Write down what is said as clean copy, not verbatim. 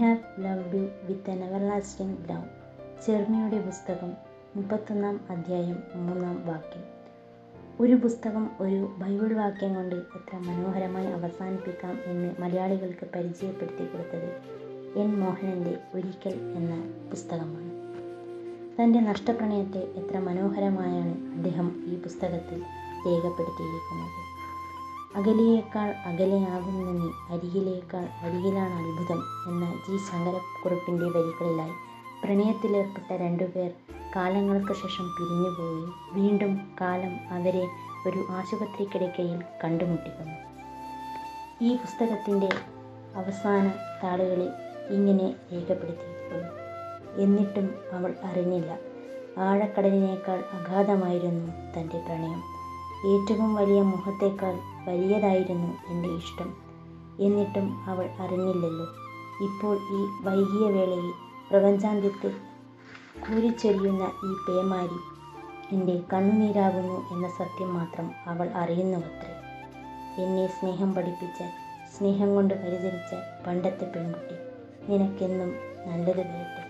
Have loved you with an everlasting love. ചെർമിയുടെ പുസ്തകം 31-ാം അധ്യായം 3-ാം വാക്യം. ഒരു പുസ്തകം ഒരു ബൈബിൾ വാക്യം കൊണ്ട് എത്ര മനോഹരമായി അവസാനിപ്പിക്കാം എന്ന് മലയാളികൾക്ക് പരിചയപ്പെടുത്തി കൊടുത്തത് എൻ മോഹനൻ്റെ ഒരിക്കൽ എന്ന പുസ്തകമാണ്. തൻ്റെ നഷ്ടപ്രണയത്തെ എത്ര മനോഹരമായാണ് അദ്ദേഹം ഈ പുസ്തകത്തിൽ രേഖപ്പെടുത്തിയിരിക്കുന്നത്. അകലെയേക്കാൾ അകലെയാകുന്ന നീ, അരികിലേക്കാൾ അരികിലാണ് അത്ഭുതം എന്ന ജി ശങ്കരക്കുറുപ്പിൻ്റെ വരികളിലായി പ്രണയത്തിലേർപ്പെട്ട രണ്ടുപേർ കാലങ്ങൾക്ക് ശേഷം പിരിഞ്ഞുപോയി വീണ്ടും കാലം അവരെ ഒരു ആശുപത്രി കിടക്കയിൽ കണ്ടുമുട്ടിക്കുന്നു. ഈ പുസ്തകത്തിൻ്റെ അവസാന താളുകളിൽ ഇങ്ങനെ രേഖപ്പെടുത്തിയിരിക്കുന്നു: എന്നിട്ടും അവൾ അറിഞ്ഞില്ല, ആഴക്കടലിനേക്കാൾ അഗാധമായിരുന്നു തൻ്റെ പ്രണയം. ഏറ്റവും വലിയ മോഹത്തേക്കാൾ വലിയതായിരുന്നു എൻ്റെ ഇഷ്ടം. എന്നിട്ടും അവൾ അറിഞ്ഞില്ലല്ലോ. ഇപ്പോൾ ഈ വൈകിയ വേളയിൽ പ്രപഞ്ചാന്ത്യത്തിൽ കൂരിച്ചൊരിയുന്ന ഈ പേമാരി എൻ്റെ കണ്ണുനീരാകുന്നു എന്ന സത്യം മാത്രം അവൾ അറിയുന്നുവത്രേ. എന്നെ സ്നേഹം പഠിപ്പിച്ച, സ്നേഹം കൊണ്ട് പരിചരിച്ച പണ്ടത്തെ പെൺകുട്ടി, നിനക്കെന്നും നല്ലത് വരട്ടെ.